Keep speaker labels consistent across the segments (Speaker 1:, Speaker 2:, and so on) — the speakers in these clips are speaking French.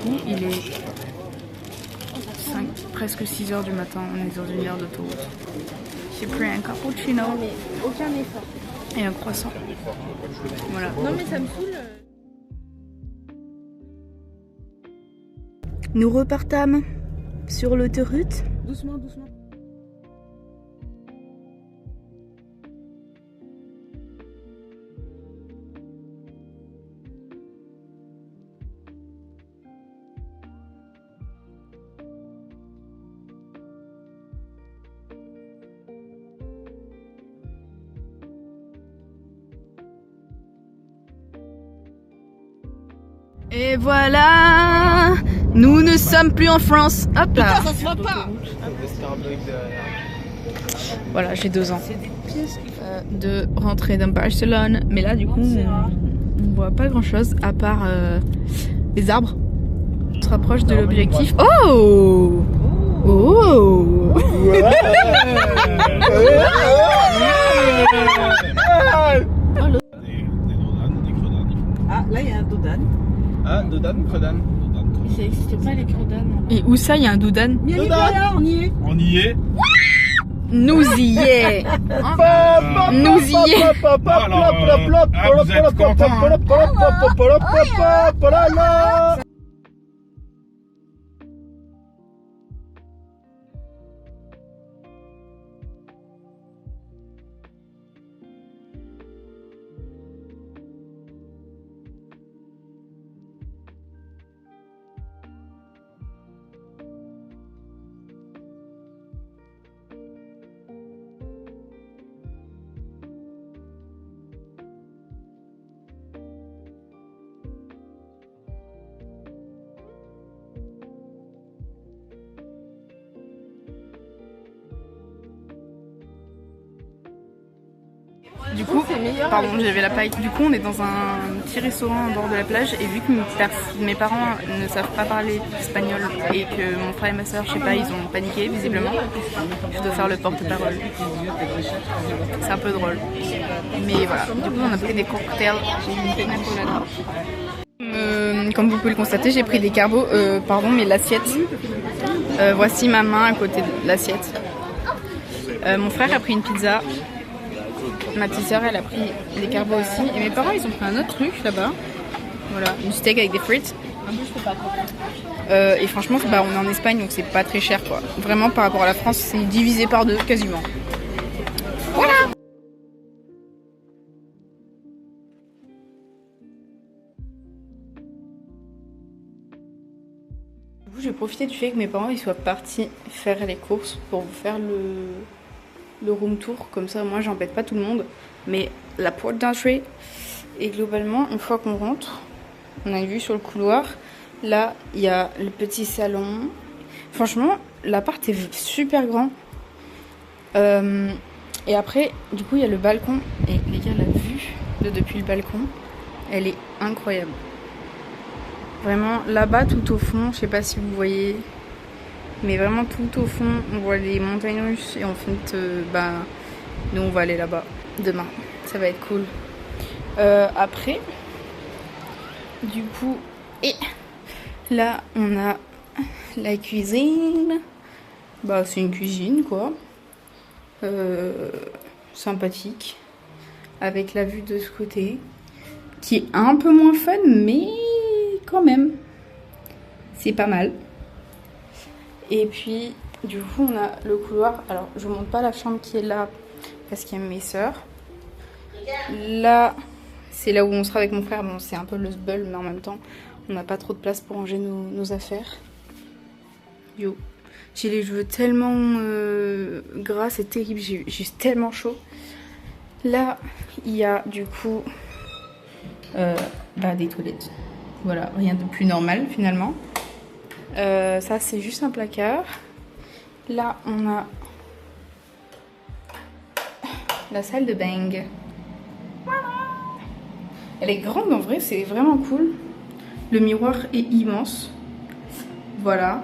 Speaker 1: coup, il est presque 6 h du matin. On est dans une heure d'autoroute. J'ai pris un cappuccino.
Speaker 2: Mais aucun effort.
Speaker 1: Et un croissant. Voilà.
Speaker 2: Non mais ça me saoule.
Speaker 1: Nous repartâmes sur l'autoroute.
Speaker 2: Doucement, doucement.
Speaker 1: Et voilà, nous ne sommes plus en France. Hop là.
Speaker 2: Ça se voit pas.
Speaker 1: Voilà, j'ai 2 ans de rentrer dans Barcelone. Mais là, du coup, on voit pas grand chose à part les arbres. On se rapproche de l'objectif. Oh! Oh!
Speaker 2: Ah, là il y a un dodan.
Speaker 3: Ah, Dodan, Credan.
Speaker 2: Ça n'existe pas les crodanes.
Speaker 1: Et où ça, il y a un doudan?
Speaker 2: Mais elle est pas là, on y est.
Speaker 3: On y est.
Speaker 1: Nous y est. Nous y est.
Speaker 3: Vous êtes contents, hein.
Speaker 1: Du coup, pardon, j'avais la paille. Du coup, on est dans un petit restaurant au bord de la plage et vu que mes parents ne savent pas parler espagnol et que mon frère et ma soeur, je sais pas, ils ont paniqué visiblement, je dois faire le porte-parole. C'est un peu drôle. Mais voilà, du coup, on a pris des cocktails. J'ai eu une pina colada. Comme vous pouvez le constater, j'ai pris des carbos, mais l'assiette. Voici ma main à côté de l'assiette. Mon frère a pris une pizza. Ma petite soeur elle a pris des carbos aussi. Et mes parents ils ont pris un autre truc là-bas. Voilà, une steak avec des frites. Et franchement, on est en Espagne donc c'est pas très cher quoi. Vraiment par rapport à la France, c'est divisé par 2 quasiment. Voilà! Du coup, j'ai profité du fait que mes parents ils soient partis faire les courses pour vous faire le room tour, comme ça moi j'embête pas tout le monde, mais la porte d'entrée. Et globalement une fois qu'on rentre, on a vu sur le couloir, là il y a le petit salon. Franchement l'appart est super grand, et après du coup il y a le balcon et les gars la vue depuis le balcon elle est incroyable, vraiment là-bas tout au fond, je sais pas si vous voyez. Mais vraiment tout au fond, on voit les montagnes russes et en fait, nous on va aller là-bas demain. Ça va être cool. Après, du coup, et là on a la cuisine. C'est une cuisine quoi. Sympathique. Avec la vue de ce côté. Qui est un peu moins fun, mais quand même. C'est pas mal. Et puis, du coup, on a le couloir. Alors, je ne montre pas la chambre qui est là parce qu'il y a mes soeurs. Là, c'est là où on sera avec mon frère. Bon, c'est un peu le sbeul, mais en même temps, on n'a pas trop de place pour ranger nos affaires. Yo. J'ai les cheveux tellement gras, c'est terrible. J'ai tellement chaud. Là, il y a du coup des toilettes. Voilà, rien de plus normal finalement. Ça c'est juste un placard. Là on a la salle de bain. Voilà. Elle est grande en vrai, c'est vraiment cool. Le miroir est immense. Voilà.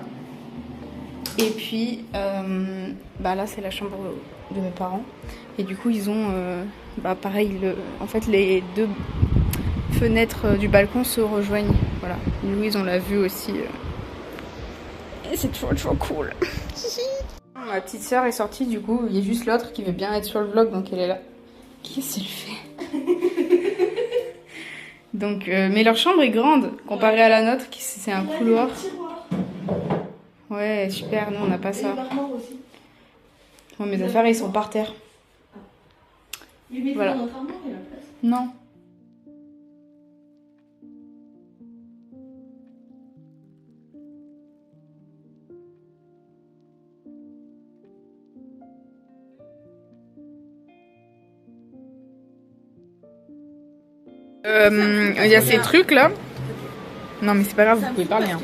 Speaker 1: Et puis là c'est la chambre de mes parents. Et du coup ils ont pareil en fait les fenêtres du balcon se rejoignent. Voilà, Louise on l'a vu aussi. Et c'est trop cool. Ma petite sœur est sortie, du coup il y a juste l'autre qui veut bien être sur le vlog, donc elle est là. Qu'est-ce qu'elle fait? Donc, mais leur chambre est grande comparée à la nôtre, c'est un couloir. Ouais, super, nous on n'a pas ça. Ouais, mes affaires ils sont par terre. Voilà. Non. Il y a ces trucs là. Non mais c'est pas grave, vous pouvez parler. Hein.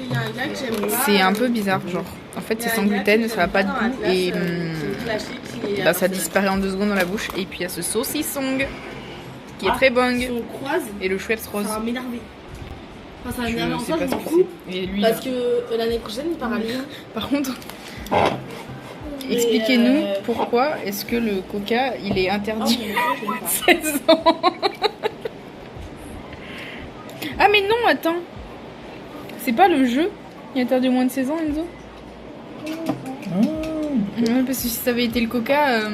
Speaker 1: C'est un peu bizarre, genre. En fait c'est sans gluten, ça n'a pas de goût et bah, ça disparaît en 2 secondes dans la bouche. Et puis il y a ce saucisson qui est très bon. Et le Schweppes rose.
Speaker 2: Ça va m'énerver. Enfin, ça va m'énerver en
Speaker 1: Je
Speaker 2: soi,
Speaker 1: sais
Speaker 2: je
Speaker 1: pas
Speaker 2: m'en
Speaker 1: ce que
Speaker 2: fous.
Speaker 1: c'est. Et lui,
Speaker 2: Parce que l'année prochaine, il part à Lyon.
Speaker 1: par contre, expliquez-nous pourquoi est-ce que le coca il est interdit à 16 ans. Ah mais non, attends. C'est pas le jeu qui est interdit au moins de 16 ans, Enzo? Ouais, parce que si ça avait été le coca...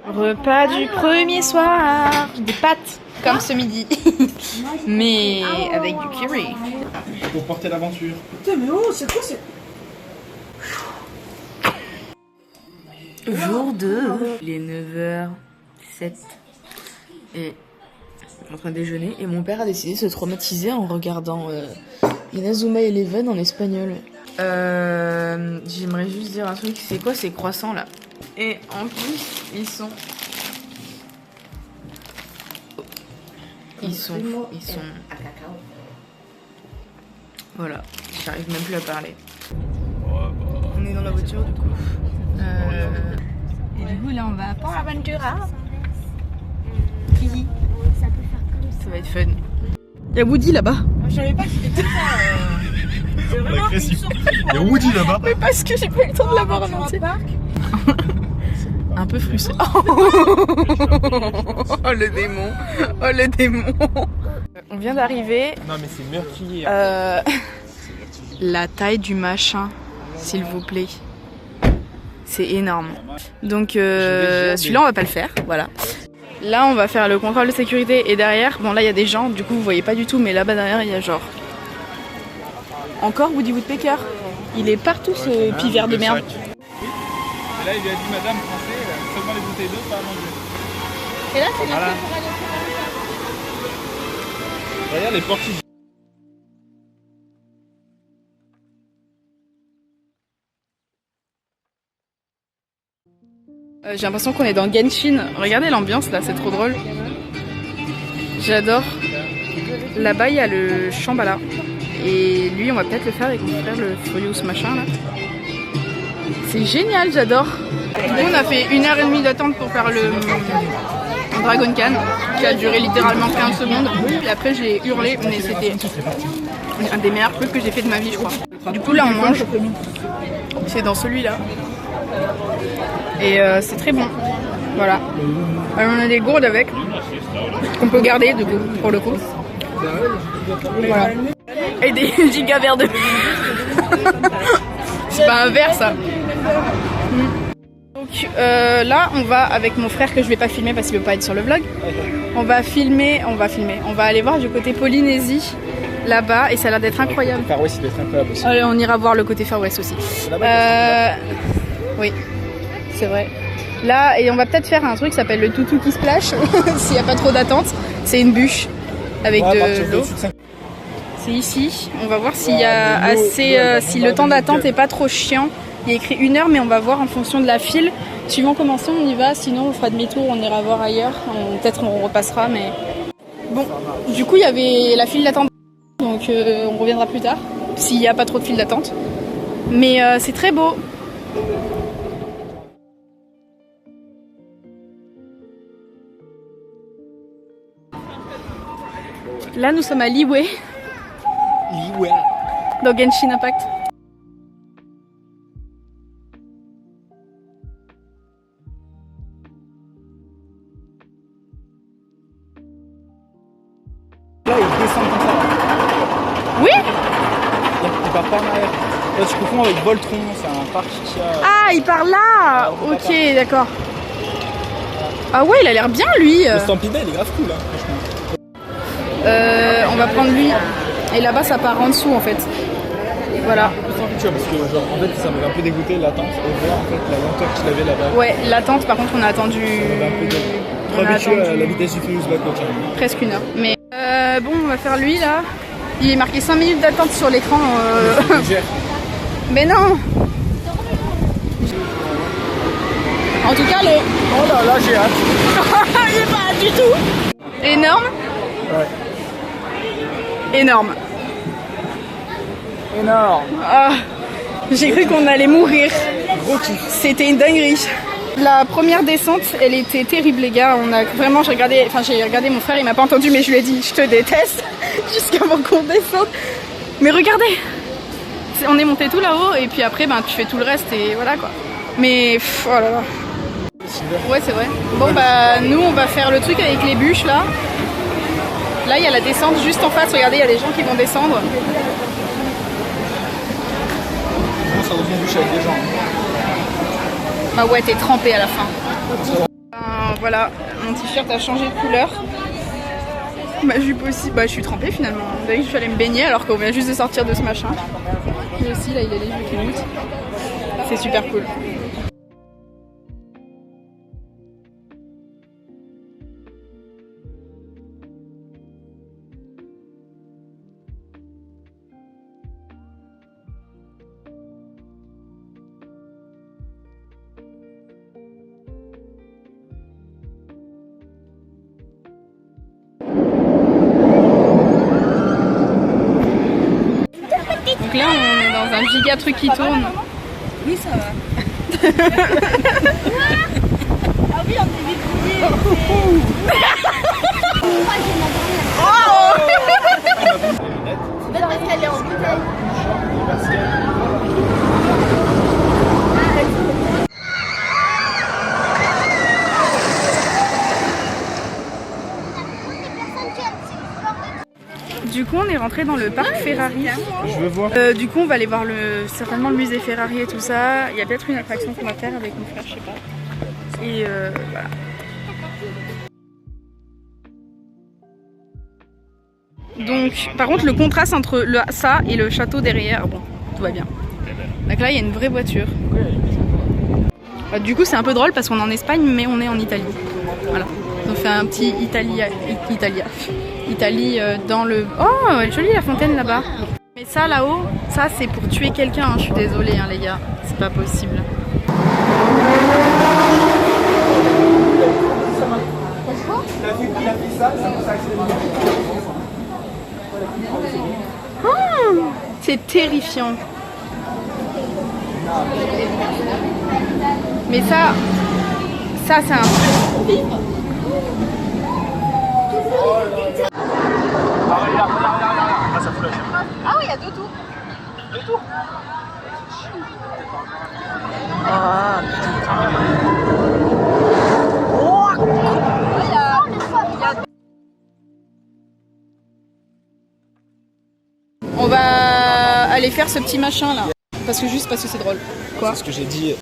Speaker 1: Repas du premier soir. Des pâtes, comme ce midi. Mais avec du curry.
Speaker 3: Pour porter l'aventure.
Speaker 2: Putain, mais oh, c'est quoi c'est...
Speaker 1: Jour 2. Il est 9h07. Et on est en train de déjeuner. Et mon père a décidé de se traumatiser en regardant Inazuma Eleven en espagnol. J'aimerais juste dire un truc. C'est quoi ces croissants là? Et en plus, ils sont... Voilà, j'arrive même plus à parler. On est dans la voiture du coup. Et du coup là on va à Port Aventura. Ça va être fun. Il y a Woody là-bas.
Speaker 2: Je savais pas que c'était ça. C'est vraiment
Speaker 3: Agressif. Il y a Woody là-bas.
Speaker 1: Mais parce que j'ai pas eu le temps de l'avoir en entier. Un peu frustré. Oh le démon. Oh le démon. On vient d'arriver.
Speaker 3: Non mais c'est meurtrier.
Speaker 1: La taille du machin, s'il vous plaît. C'est énorme. Donc celui-là on va pas le faire, voilà. Là on va faire le contrôle de sécurité et derrière, bon là il y a des gens, du coup vous voyez pas du tout, mais là-bas derrière il y a genre... Encore Woody Woodpecker. Il est partout ce pivert de merde.
Speaker 3: Et là il lui a dit madame français, seulement les bouteilles d'eau, pas à manger.
Speaker 1: Et là c'est
Speaker 3: Voilà. Regarde les portiges.
Speaker 1: J'ai l'impression qu'on est dans Genshin. Regardez l'ambiance là, c'est trop drôle. J'adore. Là-bas il y a le Shambhala. Et lui on va peut-être le faire avec mon frère, le Furious machin là. C'est génial, j'adore. Du coup on a fait 1h30 d'attente pour faire le Dragon Khan, qui a duré littéralement 15 secondes. Et après j'ai hurlé, mais c'était un des meilleurs trucs que j'ai fait de ma vie je crois. Du coup là on mange. C'est dans celui-là. Et c'est très bon. Voilà. Alors, on a des gourdes avec, qu'on peut garder du coup, pour le coup. Voilà. Et des giga verres de... C'est pas un verre ça. Donc là on va avec mon frère que je vais pas filmer parce qu'il veut pas être sur le vlog. On va aller voir du côté Polynésie là-bas et ça a l'air d'être incroyable.
Speaker 3: Far West il doit être incroyable aussi.
Speaker 1: Allez on ira voir le côté Far West aussi. Oui, c'est vrai. Là, et on va peut-être faire un truc qui s'appelle le Tutuki Splash, s'il n'y a pas trop d'attente. C'est une bûche avec de l'eau. C'est ici. On va voir s'il y a assez, si le temps d'attente est pas trop chiant. Il y a écrit 1 heure, mais on va voir en fonction de la file. Suivant comment on y va, sinon on fera demi-tour, on ira voir ailleurs. Peut-être on repassera, mais... Bon, du coup il y avait la file d'attente, donc on reviendra plus tard, s'il n'y a pas trop de file d'attente. Mais c'est très beau. Là nous sommes à Liyue, dans Genshin Impact.
Speaker 3: pars pas en arrière. Là, tu confonds avec Voltron, c'est un parc qui a...
Speaker 1: Ah, il part là. Ok, d'accord. Ah ouais, il a l'air bien lui.
Speaker 3: Le Stampede, il est grave cool, hein, franchement.
Speaker 1: On va prendre lui. Et là-bas, ça part en dessous en fait. Voilà.
Speaker 3: Parce que genre, en fait, ça m'avait un peu dégoûté l'attente et voir en fait la lenteur qu'il avait là-bas.
Speaker 1: Ouais, l'attente, par contre, on a attendu.
Speaker 3: On a habitué à la vitesse du Furious Black Watch.
Speaker 1: Presque une heure. Mais bon, on va faire lui là. Il est marqué 5 minutes d'attente sur l'écran. Mais non. En tout cas, le.
Speaker 3: Oh là là, j'ai hâte.
Speaker 1: Il est pas du tout. Énorme.
Speaker 3: Ouais.
Speaker 1: Énorme.
Speaker 3: Énorme.
Speaker 1: Ah, j'ai cru qu'on allait mourir.
Speaker 3: Gros kiff.
Speaker 1: C'était une dinguerie. La première descente, elle était terrible les gars. On a vraiment, j'ai regardé mon frère, il m'a pas entendu, mais je lui ai dit je te déteste jusqu'avant qu'on descende. Mais regardez, on est monté tout là-haut et puis après, ben tu fais tout le reste et voilà quoi. Mais oh là là. Ouais, c'est vrai. Bon bah nous on va faire le truc avec les bûches là. Là il y a la descente juste en face. Regardez, il y a des gens qui vont descendre.
Speaker 3: Ça revient bûche avec des gens.
Speaker 1: Bah ouais, t'es trempé à la fin. Voilà, mon t-shirt a changé de couleur. Ma jupe aussi, bah je suis trempée finalement. Vous avez vu, je suis allée me baigner alors qu'on vient juste de sortir de ce machin. Lui aussi, là il a les yeux qui montent. C'est super cool. Donc là, on est dans un giga truc qui tourne.
Speaker 2: Oui, ça va. Ah oui, on est vite. C'est parce qu'elle est en bouteille.
Speaker 1: Du coup, on est rentré dans le parc Ferrari.
Speaker 3: Je veux voir.
Speaker 1: Du coup, on va aller voir certainement le musée Ferrari et tout ça. Il y a peut-être une attraction qu'on va faire avec mon frère, je sais pas. Et voilà. Donc, par contre, le contraste entre ça et le château derrière, bon, tout va bien. Donc là, il y a une vraie voiture. Du coup, c'est un peu drôle parce qu'on est en Espagne, mais on est en Italie. Voilà. On fait un petit Italie dans le... Oh, elle est jolie la fontaine là-bas. Mais ça là-haut, ça c'est pour tuer quelqu'un, hein. Je suis désolée hein, les gars, c'est pas possible. Oh, c'est terrifiant. Mais ça c'est un...
Speaker 2: Ah oui, il y a 2 tours.
Speaker 3: 2 tours.
Speaker 1: Ah, on va aller faire ce petit machin là. Parce que c'est drôle. Quoi?
Speaker 3: C'est ce que j'ai dit.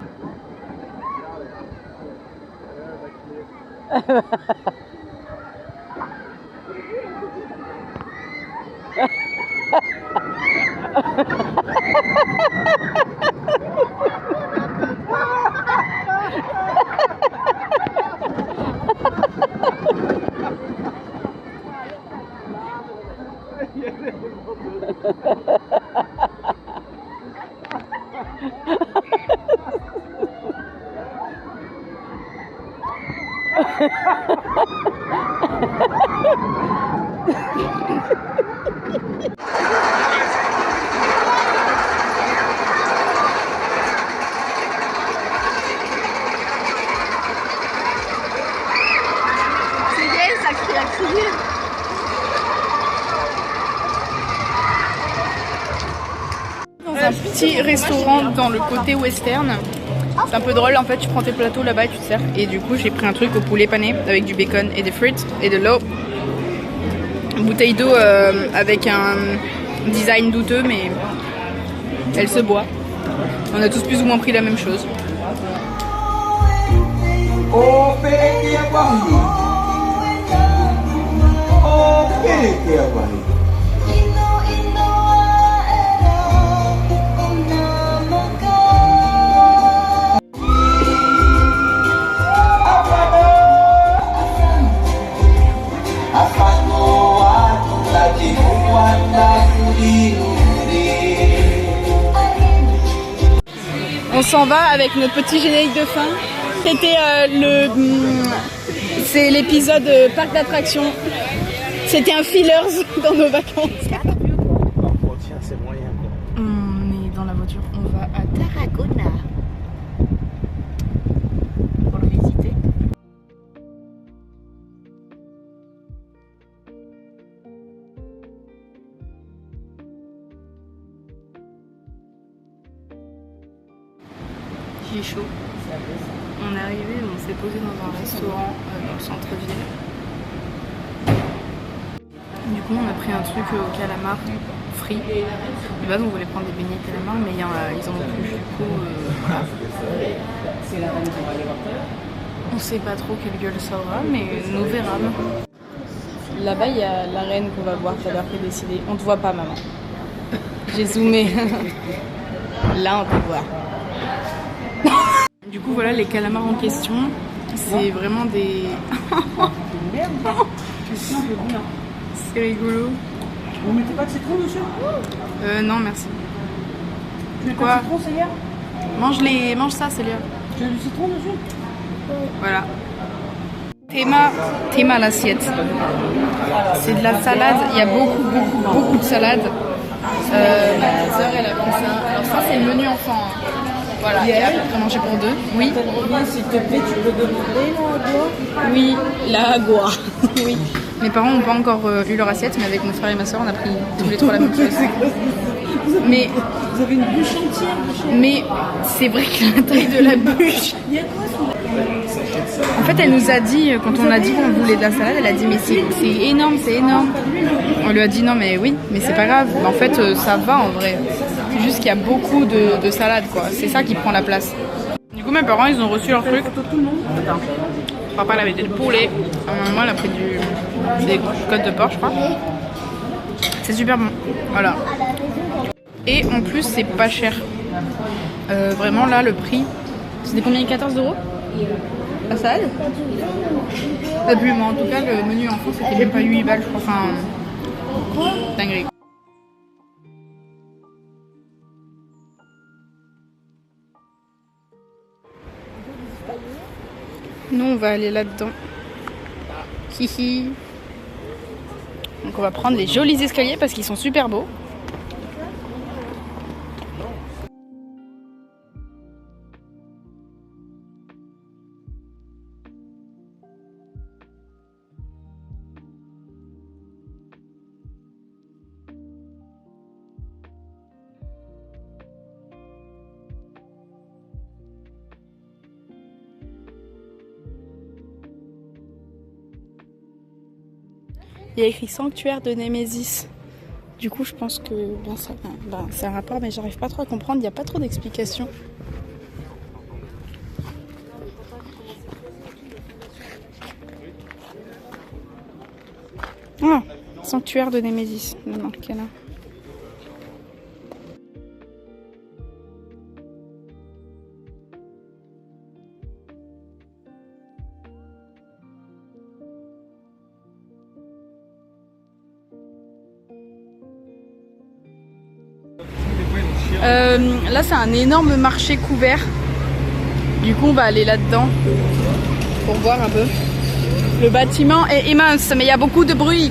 Speaker 1: Un petit restaurant dans le côté western. C'est un peu drôle, en fait tu prends tes plateaux là-bas et tu te sers. Et du coup j'ai pris un truc au poulet pané avec du bacon et des frites et de l'eau. Une bouteille d'eau avec un design douteux mais Elle se boit. On a tous plus ou moins pris la même chose. On s'en va avec notre petit générique de fin. C'était c'est l'épisode parc d'attractions. C'était un fillers dans nos vacances. On est dans la voiture, on va à Tarragona pour le visiter. J'ai chaud. On est arrivé, on s'est posé dans un restaurant dans le centre-ville. Du coup, on a pris un truc au calamar frit. De base, on voulait prendre des beignets calamar, mais ils en ont plus. Du coup, voilà. On sait pas trop quelle gueule ça aura, mais nous verrons. Là-bas, il y a la reine qu'on va voir tout à l'heure qui est décidée. On te voit pas, maman. J'ai zoomé. Là, on te voit. Du coup, voilà les calamars en question. C'est vraiment des. C'est rigolo.
Speaker 4: Vous mettez pas de citron dessus?
Speaker 1: Non, merci.
Speaker 4: Tu mets
Speaker 1: Quoi?
Speaker 4: pas de citron, Célia?
Speaker 1: Mange ça, Célia.
Speaker 4: Tu as du citron dessus?
Speaker 1: Voilà. Théma l'assiette. C'est de la salade. Il y a beaucoup de salade. Ma soeur, elle a pris ça. Alors ça, c'est le menu enfant. Hein. Voilà, et après, on manger pour deux. Oui.
Speaker 4: S'il te plaît, tu peux demander la agua?
Speaker 1: Oui, la agua. Oui. Mes parents n'ont pas encore eu leur assiette, mais avec mon frère et ma soeur, on a pris tous les trois la même chose. Mais
Speaker 4: vous avez une bûche entière.
Speaker 1: Mais c'est vrai que la taille de la bûche.
Speaker 4: Il y a quoi sous la...
Speaker 1: En fait, elle nous a dit, quand on a dit qu'on voulait de la salade, elle a dit mais c'est énorme, c'est énorme. On lui a dit non mais oui, mais c'est pas grave. En fait, ça va en vrai. C'est juste qu'il y a beaucoup de salade quoi. C'est ça qui prend la place. Du coup, mes parents ils ont reçu leur truc. Papa il avait des poulets. Maman elle a pris des côtes de porc, je crois. C'est super bon. Voilà. Et en plus, c'est pas cher. Vraiment là, le prix. C'était combien? 14 €? La salade? Pas plus, mais en tout cas, le menu enfant c'était même pas 8 balles, je crois. Enfin. Dinguerie. Nous, on va aller là-dedans. Hihi. Donc, on va prendre les jolis escaliers parce qu'ils sont super beaux. Il y a écrit sanctuaire de Némésis. Du coup, je pense que c'est un rapport, mais j'arrive pas trop à comprendre. Il n'y a pas trop d'explications. Ah, sanctuaire de Némésis. Il est marqué là. Là c'est un énorme marché couvert. Du coup on va aller là-dedans pour voir un peu. Le bâtiment est immense mais il y a beaucoup de bruit.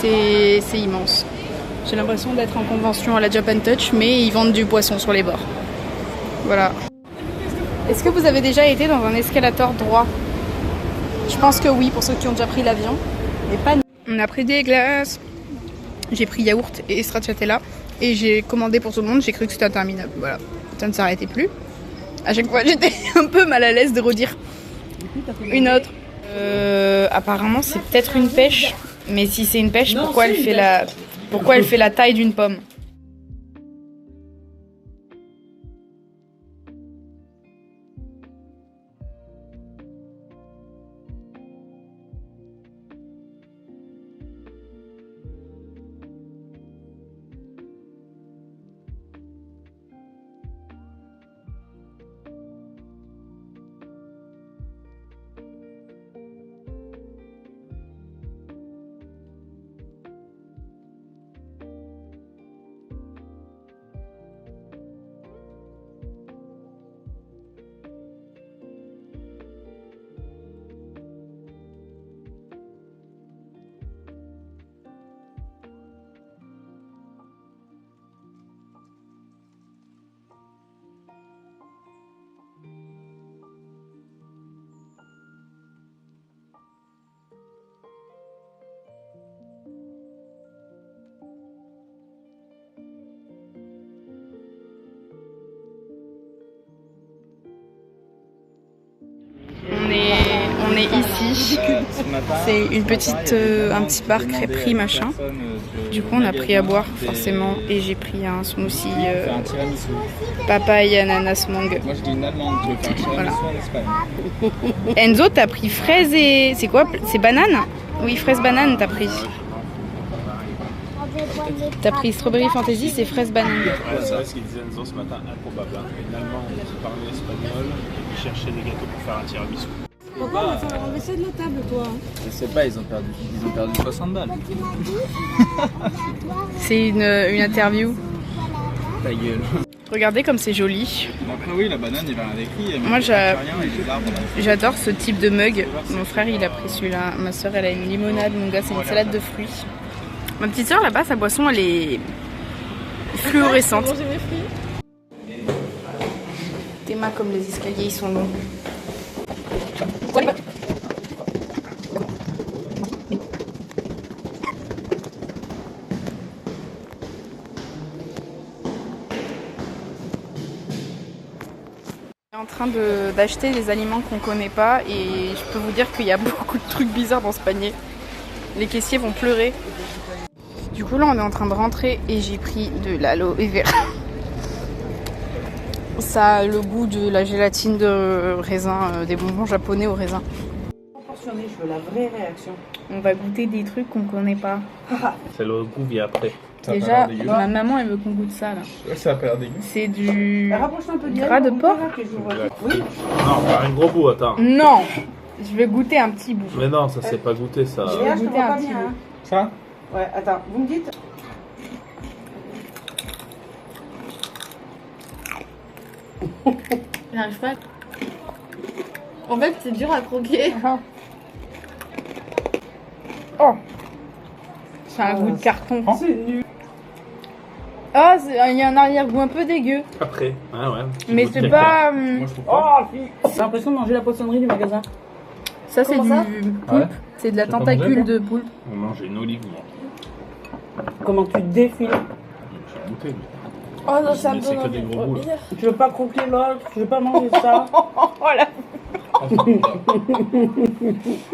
Speaker 1: C'est immense. J'ai l'impression d'être en convention à la Japan Touch mais ils vendent du poisson sur les bords. Voilà. Est-ce que vous avez déjà été dans un escalator droit? Je pense que oui pour ceux qui ont déjà pris l'avion. Mais pas. On a pris des glaces. J'ai pris yaourt et stracciatella. Et j'ai commandé pour tout le monde, j'ai cru que c'était interminable. Voilà, ça ne s'arrêtait plus. À chaque fois, j'étais un peu mal à l'aise de redire une autre. Apparemment, c'est peut-être une pêche. Mais si c'est une pêche, pourquoi elle fait la taille d'une pomme? ici. C'est une petite, un petit bar crêperie machin. Du coup, on a pris à boire forcément et j'ai pris un smoothie papaye, ananas, mangue.
Speaker 3: Moi je dis une allemande, je vais faire un tiramisu en Espagne.
Speaker 1: Enzo, t'as pris fraise et... C'est quoi? C'est banane? Oui, fraise banane t'as pris. T'as pris strawberry fantasy, c'est fraise banane.
Speaker 5: Ouais, c'est vrai ce qu'il disait Enzo ce matin, improbable. Hein. Une Allemande qui parlait espagnol, qui cherchait des gâteaux pour faire un tiramisu.
Speaker 4: Pourquoi on va faire enlever ça de la table, toi?
Speaker 3: Je sais pas, ils ont perdu 60 balles.
Speaker 1: C'est une interview.
Speaker 3: Ta gueule.
Speaker 1: Regardez comme c'est joli.
Speaker 3: Donc là oui, la banane, il va rien écrit.
Speaker 1: Moi j'adore ce type de mug. Mon frère il a pris celui-là. Ma soeur elle a une limonade. Mon gars c'est une salade de fruits. Ma petite soeur là-bas, sa boisson elle est fluorescente. Tes mains comme les escaliers ils sont longs. En train d'acheter des aliments qu'on connaît pas et je peux vous dire qu'il y a beaucoup de trucs bizarres dans ce panier. Les caissiers vont pleurer. Du coup là on est en train de rentrer et j'ai pris de l'aloe vera. Ça a le goût de la gélatine de raisin, des bonbons japonais au raisin.
Speaker 4: Je veux la vraie réaction.
Speaker 1: On va goûter des trucs qu'on connaît pas.
Speaker 5: C'est le goût vient après.
Speaker 1: Déjà, ma maman elle veut qu'on goûte ça là.
Speaker 3: Ouais, ça a pas l'air dégueu.
Speaker 1: C'est du
Speaker 4: Rapproche-toi un peu du
Speaker 1: gras de porc.
Speaker 4: Oui.
Speaker 5: Non, pas un gros bout, attends.
Speaker 1: Non, je vais goûter un petit bout.
Speaker 5: Mais non, ça c'est pas goûté ça.
Speaker 1: Je vais goûter un petit bout.
Speaker 3: Ça?
Speaker 4: Ouais, attends, vous me dites.
Speaker 2: J'arrive pas. En fait, c'est dur à croquer.
Speaker 1: Oh, c'est un goût de carton.
Speaker 4: C'est nul.
Speaker 1: Ah, il y a un arrière-goût un peu dégueu.
Speaker 5: Après, ouais.
Speaker 1: Mais c'est pas...
Speaker 3: Moi je trouve pas.
Speaker 4: J'ai l'impression de manger la poissonnerie du magasin.
Speaker 1: Ça c'est
Speaker 2: Comment ça
Speaker 1: du poulpe.
Speaker 3: Ouais.
Speaker 1: C'est de la
Speaker 5: C'est pas
Speaker 1: tentacule
Speaker 5: mauvais,
Speaker 1: de poulpe.
Speaker 5: On mange une olive, moi.
Speaker 4: Comment tu défiles?
Speaker 5: J'ai goûté, lui.
Speaker 2: Oh non, ça me
Speaker 5: C'est
Speaker 2: donne
Speaker 5: que des
Speaker 2: envie de
Speaker 5: gros boules.
Speaker 2: vomir.
Speaker 4: Tu veux pas croquer l'autre? Tu veux pas manger ça?
Speaker 1: Oh là.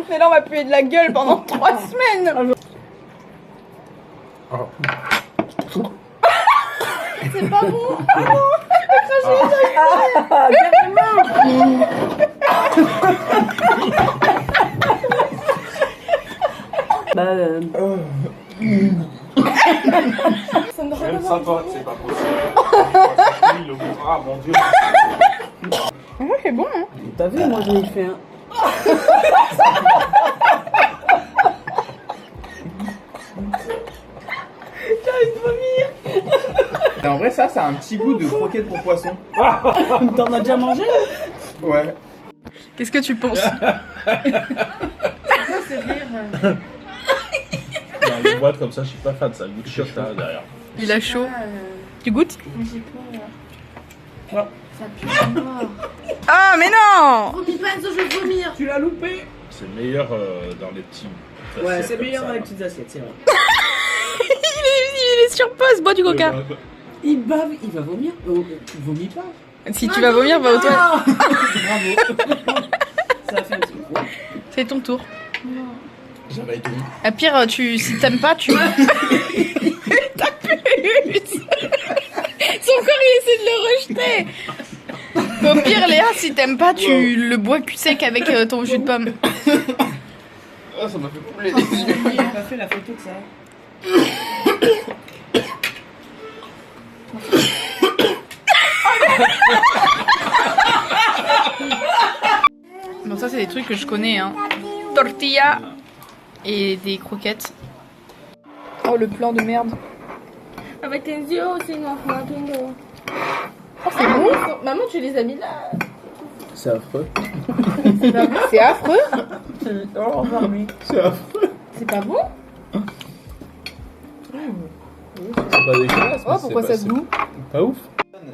Speaker 1: Mais là on va puer de la gueule pendant 3 semaines.
Speaker 5: Oh.
Speaker 2: C'est pas bon. Ça me donne
Speaker 5: Même
Speaker 2: envie
Speaker 5: ça,
Speaker 2: de
Speaker 5: toi,
Speaker 2: vomir.
Speaker 5: c'est pas possible. Il le goûtera, mon dieu.
Speaker 1: Ouais, c'est bon hein.
Speaker 4: T'as vu, moi j'en ai fait un.
Speaker 3: Et en vrai, ça a un petit goût de croquette pour poisson.
Speaker 4: T'en as déjà mangé?
Speaker 3: Ouais.
Speaker 1: Qu'est-ce que tu penses?
Speaker 5: Dans les boîtes comme ça, je suis pas fan, ça goûte chaud là derrière.
Speaker 1: Il a chaud. Tu goûtes?
Speaker 2: J'ai peur. Ça pue la mort.
Speaker 1: Ah mais non.
Speaker 2: Vomis pas, Enzo, je vais vomir.
Speaker 4: Tu l'as loupé?
Speaker 5: C'est meilleur dans les petits.
Speaker 4: Ouais,
Speaker 5: assiettes
Speaker 4: c'est
Speaker 5: comme
Speaker 4: meilleur
Speaker 5: ça,
Speaker 4: dans les
Speaker 5: là.
Speaker 4: petites assiettes, c'est vrai.
Speaker 1: Il est sur pause, bois du coca.
Speaker 4: Il bave, il va vomir. Il vomit pas.
Speaker 1: Si tu vas vomir, va aux toilettes.
Speaker 4: Bravo. Ça a fait un petit coup.
Speaker 1: C'est ton tour.
Speaker 3: J'avais été.
Speaker 1: À pire, si t'aimes pas, tu... T'as pu. Son corps, il essaie de le rejeter. Au pire, Léa, si t'aimes pas, tu le bois cul sec avec ton jus de pomme.
Speaker 3: Oh, ça m'a fait couler les yeux.
Speaker 4: Il a pas fait la photo de ça.
Speaker 1: Bon, ça, c'est des trucs que je connais, hein. Tortilla et des croquettes. Oh, le plan de merde.
Speaker 2: Avec Enzo, c'est une enfant.
Speaker 1: Oh, c'est bon.
Speaker 2: Maman, tu les as mis là.
Speaker 3: C'est affreux.
Speaker 1: C'est affreux.
Speaker 4: Oh, Barbie.
Speaker 3: C'est affreux.
Speaker 2: C'est pas bon?
Speaker 3: C'est pas dégueulasse.
Speaker 1: Oh, pourquoi ça se goûte?
Speaker 3: Pas ouf.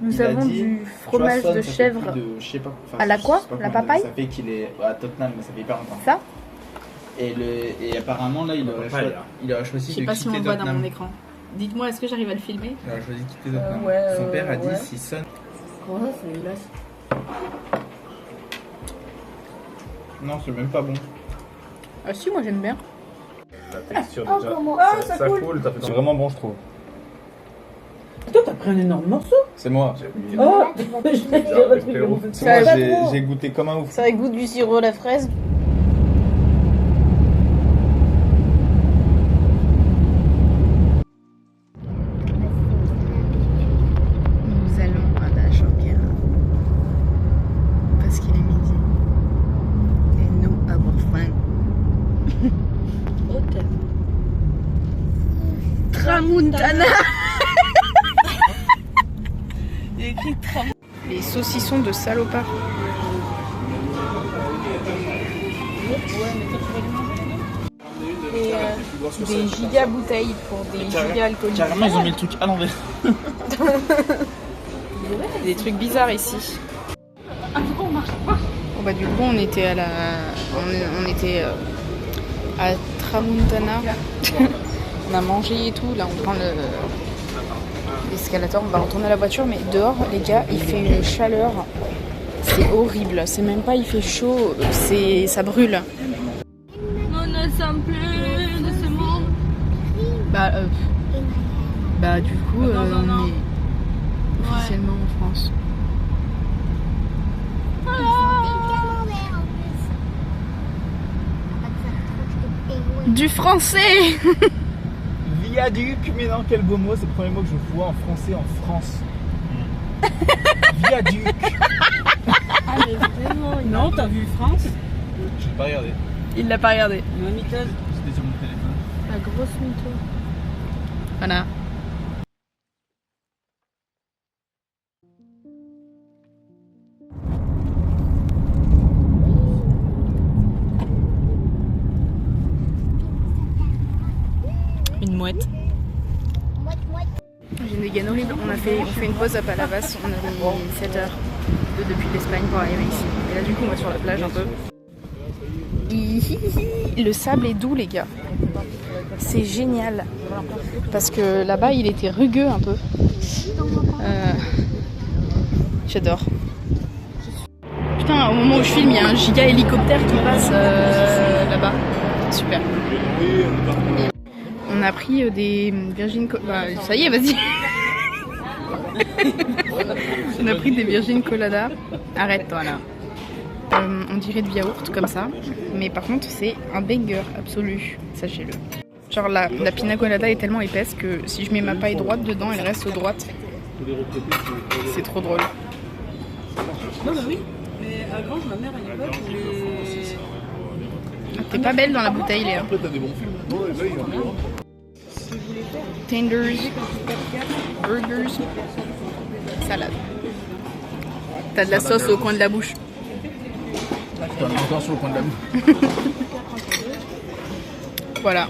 Speaker 1: Nous avons du fromage de chèvre à la quoi? La papaye?
Speaker 6: Ça fait qu'il est à Tottenham, mais ça fait hyper longtemps.
Speaker 1: Ça?
Speaker 6: Et apparemment, là, il aurait choisi
Speaker 1: Je sais
Speaker 6: de
Speaker 1: pas si on
Speaker 6: quitter
Speaker 1: le voit dans mon
Speaker 6: Tottenham.
Speaker 1: écran. Dites-moi, est-ce que j'arrive à le filmer?
Speaker 6: Il aurait choisi de quitter Tottenham.
Speaker 4: ouais,
Speaker 6: Son père a dit
Speaker 4: ouais.
Speaker 6: si Son.
Speaker 2: Comment ça, c'est une glace?
Speaker 6: Non, c'est même pas bon.
Speaker 1: Ah si, moi j'aime bien.
Speaker 5: La texture déjà, ça coule, c'est vraiment bon je trouve.
Speaker 4: Toi, t'as pris un énorme morceau.
Speaker 6: C'est moi.
Speaker 4: Oh,
Speaker 6: J'ai goûté comme un ouf.
Speaker 2: Ça goûte du sirop à la fraise.
Speaker 1: Nous allons à la Joker parce qu'il est midi et nous avons faim. Tramontana. Il y a écrit Tramontana. Les saucissons de salopard. Et des giga bouteilles pour des giga alcooliques.
Speaker 6: Carrément, ils ont mis le truc à l'envers.
Speaker 1: Des trucs bizarres ici. Bon bah du coup on était à à Tramontana. On a mangé et tout. Là on prend l'escalator. On va retourner à la voiture, mais dehors les gars il fait une chaleur. C'est horrible. C'est même pas il fait chaud. Ça brûle.
Speaker 2: Nous ne sommes plus de ce monde.
Speaker 1: Bah du coup on est officiellement en France. Du français.
Speaker 6: Viaduc, mais non, quel beau mot, c'est le premier mot que je vois en français en France. Viaduc.
Speaker 2: Ah, mais vraiment.
Speaker 4: Non, t'as vu France?
Speaker 6: Je l'ai pas regardé.
Speaker 1: Il l'a pas regardé.
Speaker 4: La mitaine.
Speaker 6: C'était sur mon téléphone.
Speaker 2: La grosse mytho.
Speaker 1: Voilà. Une mouette. J'ai une dégaine horrible. On fait une pause à Palavas. On a mis 7 heures depuis l'Espagne pour arriver ici. Et là du coup on va sur la plage un peu. Le sable est doux les gars. C'est génial. Parce que là-bas il était rugueux un peu. J'adore. Putain, au moment où je filme, il y a un giga hélicoptère qui passe là-bas. Super. On a pris des Virgin... Bah, ça y est, vas-y. On a pris des Virgin Colada. Arrête-toi là. On dirait de yaourt comme ça. Mais par contre, c'est un banger absolu. Sachez-le. Genre la pina colada est tellement épaisse que si je mets ma paille droite dedans, elle reste droite. C'est trop drôle.
Speaker 4: Non, bah oui. Mais à Grange, ma mère, à l'époque,
Speaker 1: T'es pas belle dans la bouteille, Léa. Tenders, burgers, salade. T'as de la sauce au coin de la bouche.
Speaker 6: T'en as encore sur le coin de la bouche.
Speaker 1: Voilà.